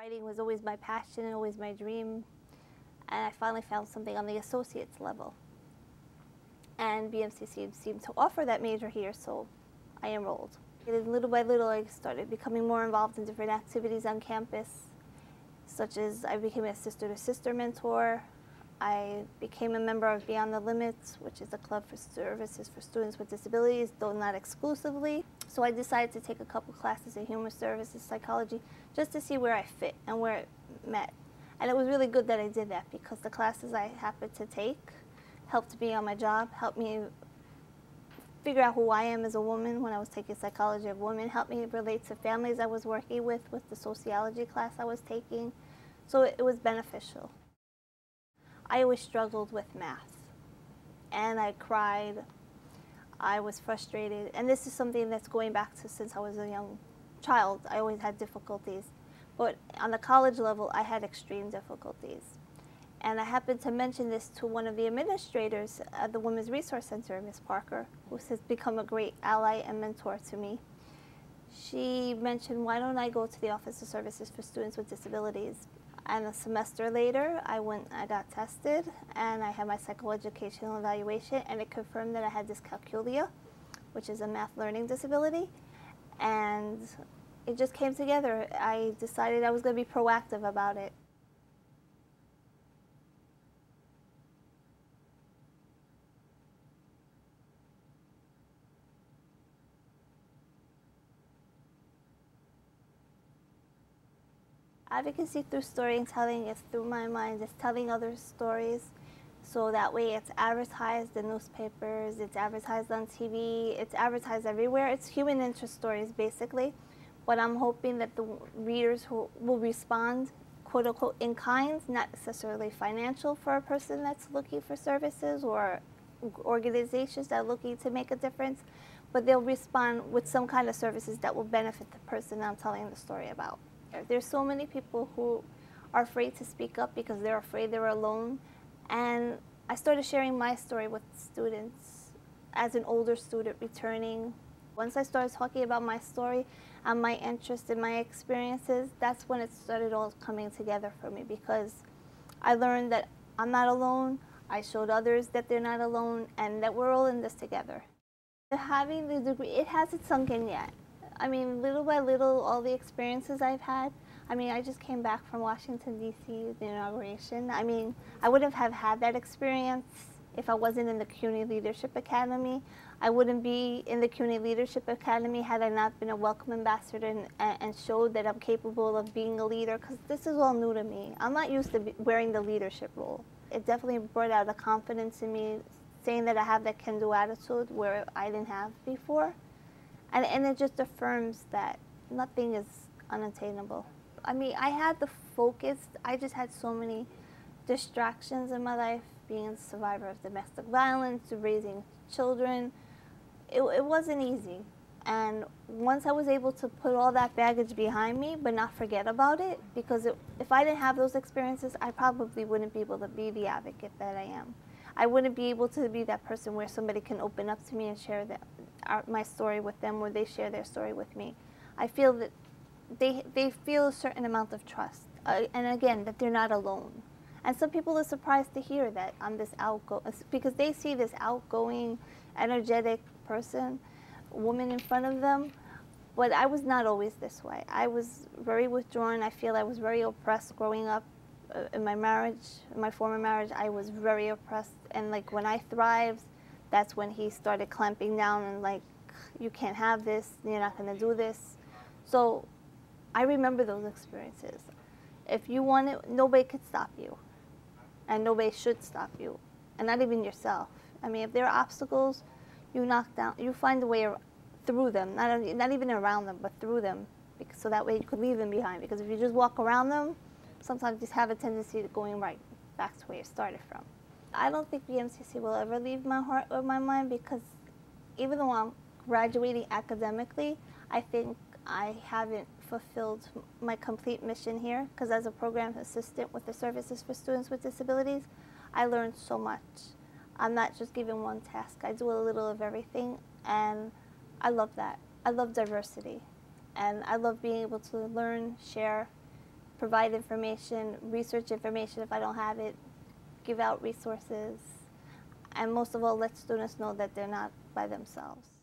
Writing was always my passion and always my dream, and I finally found something on the associate's level. And BMCC seemed to offer that major here, so I enrolled. And little by little, I started becoming more involved in different activities on campus, such as I became a sister-to-sister mentor. I became a member of Beyond the Limits, which is a club for services for students with disabilities, though not exclusively. So I decided to take a couple classes in human services psychology just to see where I fit and where it met. And it was really good that I did that because the classes I happened to take helped me on my job, helped me figure out who I am as a woman when I was taking psychology of women, helped me relate to families I was working with the sociology class I was taking. So it was beneficial. I always struggled with math, and I cried. I was frustrated, and this is something that's going back to since I was a young child. I always had difficulties, but on the college level, I had extreme difficulties. And I happened to mention this to one of the administrators at the Women's Resource Center, Ms. Parker, who has become a great ally and mentor to me. She mentioned, why don't I go to the Office of Services for Students with Disabilities? And a semester later, I got tested, and I had my psychoeducational evaluation, and it confirmed that I had dyscalculia, which is a math learning disability. And it just came together. I decided I was going to be proactive about it. Advocacy through storytelling is through my mind. It's telling others stories, so that way it's advertised in newspapers, it's advertised on TV, it's advertised everywhere. It's human interest stories, basically. But I'm hoping that the readers who will respond, quote unquote, in kind, not necessarily financial for a person that's looking for services or organizations that are looking to make a difference, but they'll respond with some kind of services that will benefit the person I'm telling the story about. There's so many people who are afraid to speak up because they're afraid they're alone. And I started sharing my story with students as an older student returning. Once I started talking about my story and my interest and my experiences, that's when it started all coming together for me, because I learned that I'm not alone. I showed others that they're not alone and that we're all in this together. Having the degree, it hasn't sunk in yet. I mean, little by little, all the experiences I've had. I mean, I just came back from Washington, D.C., the inauguration. I mean, I wouldn't have had that experience if I wasn't in the CUNY Leadership Academy. I wouldn't be in the CUNY Leadership Academy had I not been a welcome ambassador and showed that I'm capable of being a leader, because this is all new to me. I'm not used to wearing the leadership role. It definitely brought out a confidence in me, saying that I have that can-do attitude where I didn't have before. And it just affirms that nothing is unattainable. I mean, I had the focus. I just had so many distractions in my life, being a survivor of domestic violence, raising children. It wasn't easy. And once I was able to put all that baggage behind me, but not forget about it, because if I didn't have those experiences, I probably wouldn't be able to be the advocate that I am. I wouldn't be able to be that person where somebody can open up to me and share my story with them, or they share their story with me. I feel that they feel a certain amount of trust, and again, that they're not alone. And some people are surprised to hear that I'm this outgoing, because they see this outgoing, energetic person, woman in front of them, but I was not always this way. I was very withdrawn. I feel I was very oppressed growing up. In my marriage, in my former marriage, I was very oppressed, and like when I thrived, that's when he started clamping down and like, you can't have this, you're not going to do this. So I remember those experiences. If you want it, nobody could stop you, and nobody should stop you, and not even yourself. I mean, if there are obstacles, you knock down, you find a way through them, not even around them, but through them, so that way you could leave them behind. Because if you just walk around them, sometimes you just have a tendency to going right back to where you started from. I don't think BMCC will ever leave my heart or my mind, because even though I'm graduating academically, I think I haven't fulfilled my complete mission here, because as a program assistant with the Services for Students with Disabilities, I learned so much. I'm not just given one task. I do a little of everything, and I love that. I love diversity, and I love being able to learn, share, provide information, research information if I don't have it, give out resources, and most of all, let students know that they're not by themselves.